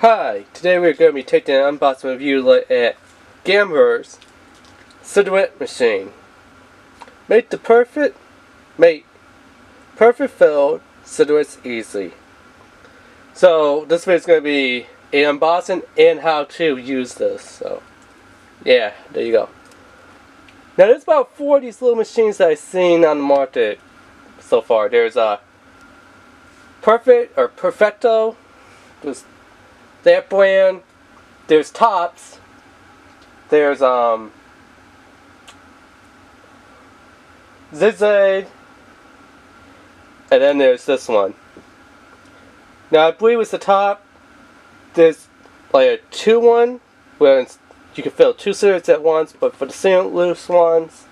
Hi, today we're going to be taking an unboxing review look at Gamber's cigarette machine. Make perfect filled cigarettes easy. So this video is going to be an unboxing and how to use this. So yeah, there you go. Now there's about 4 of these little machines that I've seen on the market so far. There's a Perfecto. There's that brand. There's Tops. There's Zigzag. And then there's this one. Now I believe it's the Top. There's like a 2-1 where you can fill 2 cigarettes at once, but for the single loose ones,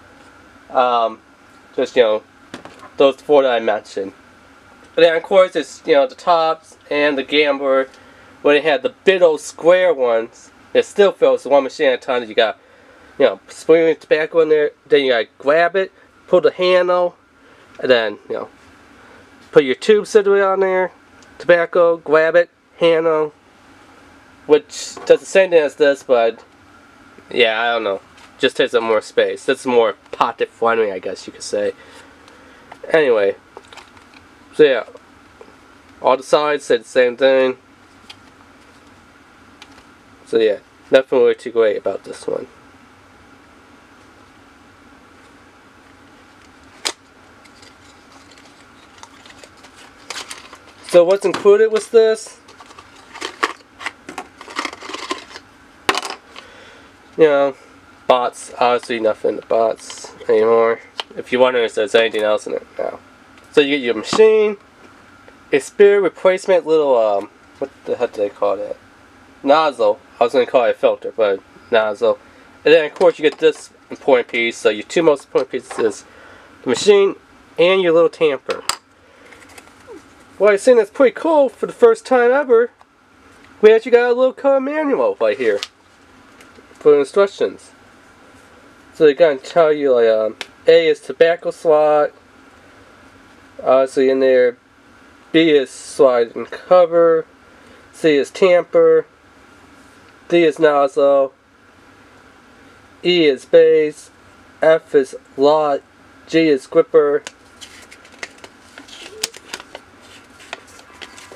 just those 4 that I mentioned. But then of course it's the Tops and the Gambler, where they had the big old square ones. It still fills one machine at a time. You got spring your tobacco in there, then you gotta grab it, pull the handle, and then put your tube cigarette on there, tobacco, grab it, handle, which does the same thing as this, but yeah, I don't know, just takes up more space. That's more pocket friendly, I guess you could say. Anyway, so yeah, all the sides say the same thing. So yeah, nothing really too great about this one. So what's included with this? Bots. Obviously nothing but bots anymore. If you wonder if there's anything else in it now. So you get your machine, a spear replacement little, what the heck do they call that? Nozzle. I was going to call it a filter, but nozzle. And then of course you get this important piece. So your 2 most important pieces is the machine and your little tamper. Well, I think that's pretty cool. For the first time ever, we actually got a little color manual right here for instructions. So they're going to tell you like A is tobacco slot, obviously in there. B is slide and cover. C is tamper. D is nozzle. E is base. F is lot. G is gripper.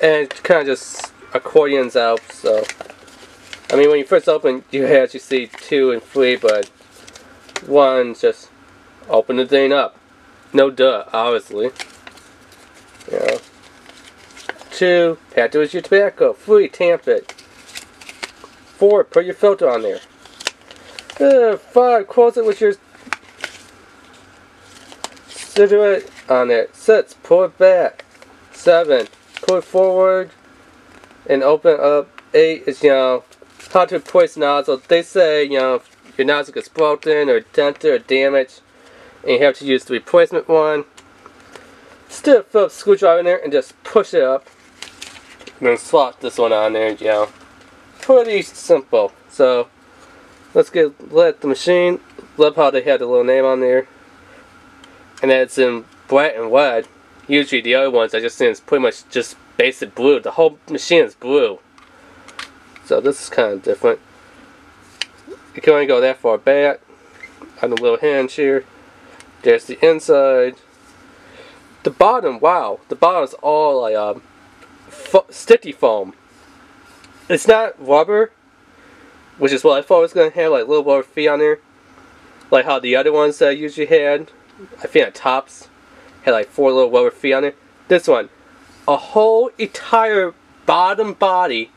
And it kind of just accordions out. So I mean, when you first open, you actually see 2 and 3, but 1 just open the thing up. No duh, obviously. 2, pat it with your tobacco. 3, tamp it. 4, put your filter on there. 5, close it with your cigarette on there. 6, pull it back. 7, pull it forward and open up. 8 is how to replace nozzle. They say if your nozzle gets broken or dented or damaged and you have to use the replacement one, stick a Phillips screwdriver in there and just push it up and then slot this one on there. Pretty simple. So let's let the machine. Love how they had the little name on there, and it's in black and red. Usually the other ones I just think it's pretty much just basic blue. The whole machine is blue. So this is kind of different. You can only go that far back on the little hinge here. There's the inside. The bottom, wow, the bottom is all like sticky foam. It's not rubber, which is what I thought it was going to have, like little rubber feet on there. Like how the other ones that I usually had, I think at Tops, had like 4 little rubber feet on it. This one, a whole entire bottom body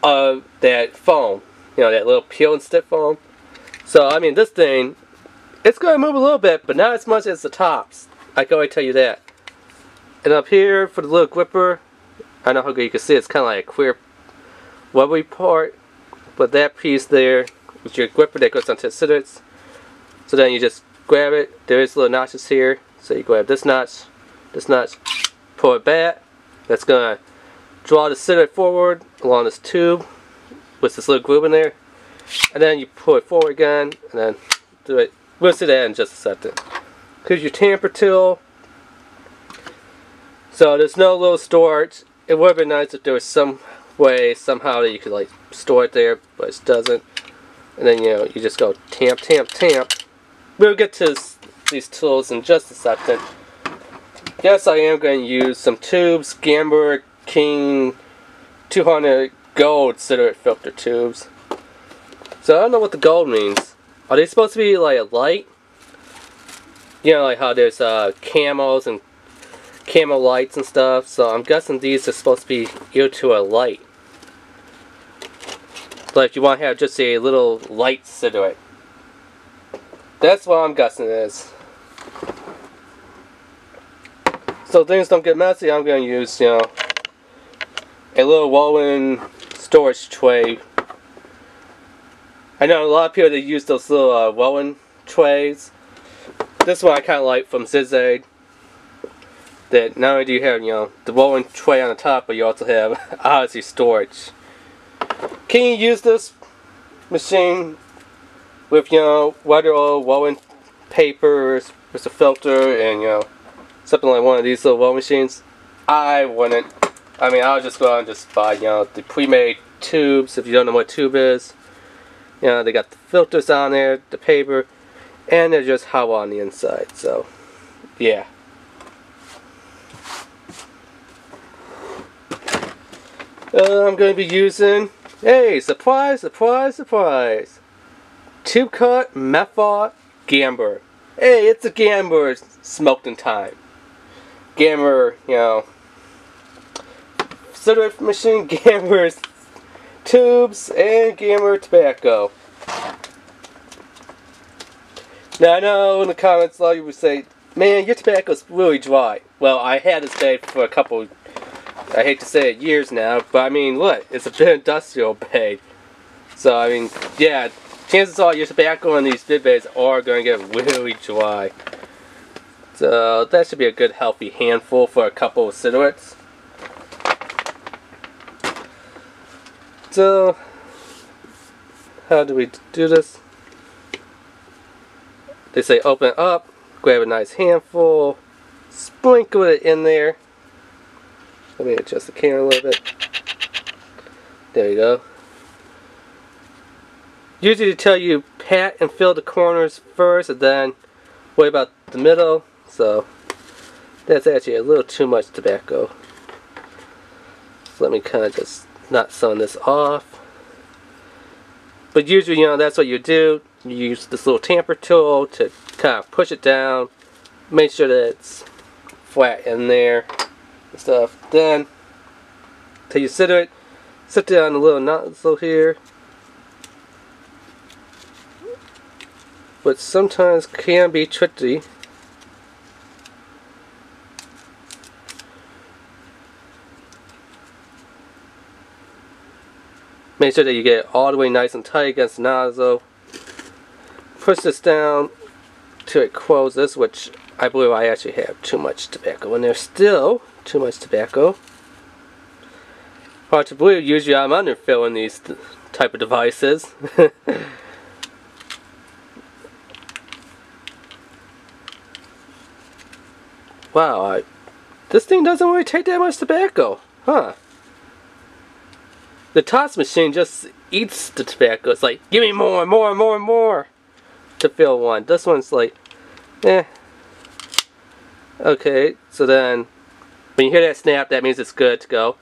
of that foam. That little peel and stick foam. So I mean, this thing, it's going to move a little bit, but not as much as the Tops. I can already tell you that. And up here for the little gripper, I don't know how good you can see, it's kind of like a clear rubbery part, but that piece there is your gripper that goes onto the cigarettes. So then you just grab it. There is little notches here, so you grab this notch, pull it back. That's gonna draw the cigarette forward along this tube with this little groove in there, and then you pull it forward again, and then do it. We'll see that in just a second. Here's your tamper tool. So there's no little storage. It would have been nice if there was some way somehow that you could like store it there, but it doesn't. And then you just go tamp, tamp, tamp. We'll get to these tools in just a second. Yes, I am going to use some tubes, Gamber King 200 gold cigarette filter tubes. So I don't know what the gold means. Are they supposed to be like a light? You know, like how there's camos and camo lights and stuff. So I'm guessing these are supposed to be equal to a light. Like if you want to have just a little light cigarette. That's what I'm guessing it is. So things don't get messy, I'm going to use, a little woven storage tray. I know a lot of people that use those little woven trays. This one I kind of like from CiGARETTE. That not only do you have, the woven tray on the top, but you also have obviously storage. Can you use this machine with, weather oil, woven papers, with a filter, and, something like one of these little woven machines? I wouldn't. I mean, I'll just go out and just buy, the pre-made tubes. If you don't know what tube is, they got the filters on there, the paper, and they're just hollow on the inside. So, yeah. I'm going to be using, hey, surprise, surprise, surprise, tube cut method Gamber. Hey, it's a Gamber smoked in time. Gamber, cigarette machine, Gamber tubes, and Gamber tobacco. Now I know in the comments a lot of you would say, man, your tobacco's really dry. Well, I had this bag for a couple, I hate to say it, years now, but I mean, look, it's a bit industrial bag. So I mean, yeah, chances are your tobacco in these big bags are going to get really dry. So that should be a good healthy handful for a couple of cigarettes. So how do we do this? They say open up, grab a nice handful, sprinkle it in there. Let me adjust the camera a little bit. There you go. Usually they tell you pat and fill the corners first and then worry about the middle. So that's actually a little too much tobacco. So let me kind of just knot some of this off. But usually, that's what you do. You use this little tamper tool to kind of push it down, make sure that it's flat in there and stuff. Then, till you sit down a little nozzle here. But sometimes can be tricky. Make sure that you get it all the way nice and tight against the nozzle. Push this down till it closes, which I believe I actually have too much tobacco in there. Still too much tobacco. Hard to believe, usually I'm underfilling these type of devices. Wow, this thing doesn't really take that much tobacco, huh? The toss machine just eats the tobacco. It's like, give me more, more, more, more to fill one. This one's like, eh. Okay, so then when you hear that snap, that means it's good to go.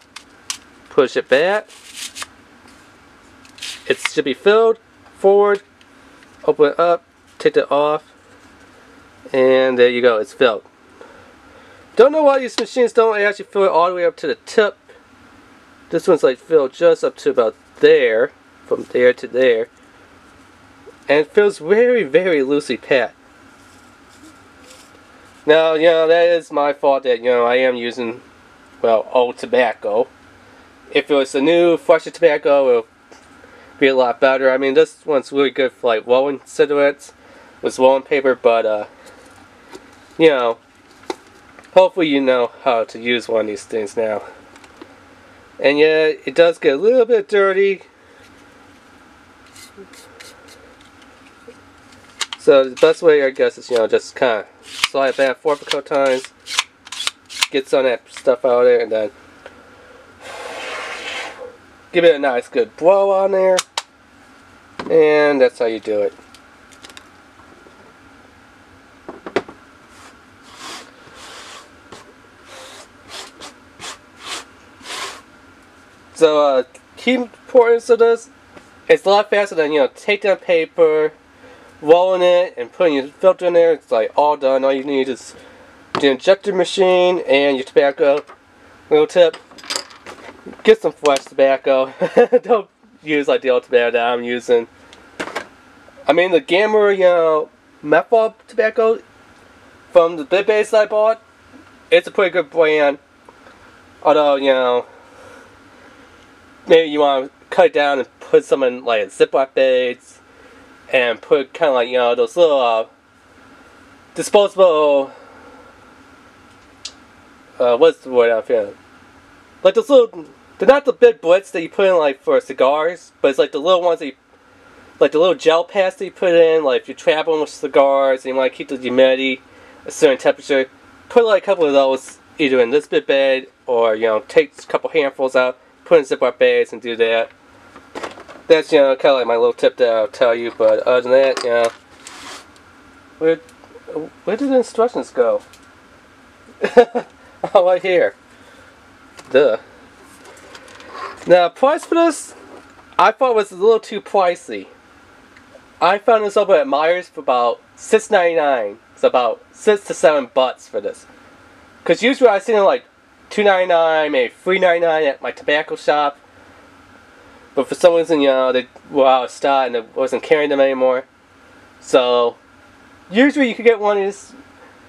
Push it back. It should be filled. Forward. Open it up. Take it off. And there you go. It's filled. Don't know why these machines don't actually fill it all the way up to the tip. This one's like filled just up to about there, from there to there, and it feels very, very loosely packed. Now, that is my fault that, I am using, well, old tobacco. If it was a new, fresher tobacco, it would be a lot better. I mean, this one's really good for like woven cigarettes with woven paper, but, hopefully you know how to use one of these things now. And yeah, it does get a little bit dirty. So the best way, I guess, is, just kind of slide it back and forth a couple times. Get some of that stuff out of there, and then give it a nice good blow on there, and that's how you do it. So key importance of this, it's a lot faster than, you know, taking down paper, rolling it, and putting your filter in there. It's like all done. All you need is the injector machine and your tobacco. Little tip: get some fresh tobacco. Don't use like the old tobacco that I'm using. I mean, the Gamer, you know, menthol tobacco from the big base I bought, it's a pretty good brand. Although, you know, maybe you want to cut it down and put some in like Ziploc bags and put kind of like, you know, those little disposable, what's the word I'm feeling? Like those little, they're not the big Brits that you put in like for cigars, but it's like the little ones that you, like the little gel pads that you put in, like if you're traveling with cigars and you want to keep the humidity a certain temperature, put like a couple of those either in this big bag or, you know, take a couple handfuls out, put in Ziploc bags and do that. That's, you know, kind of like my little tip that I'll tell you, but other than that, you know, where did the instructions go? Oh, right here. Duh. Now, price for this, I thought it was a little too pricey. I found this over at Meijer's for about $6.99. It's about $6 to $7 for this. Because usually I've seen it like $2.99, maybe $3.99 at my tobacco shop. But for some reason, you know, they were out of stock and it wasn't carrying them anymore. So, usually you could get one of these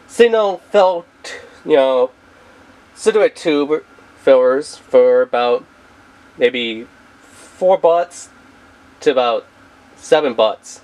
single felt, you know, cigarette tube fillers for about maybe $4 to about $7.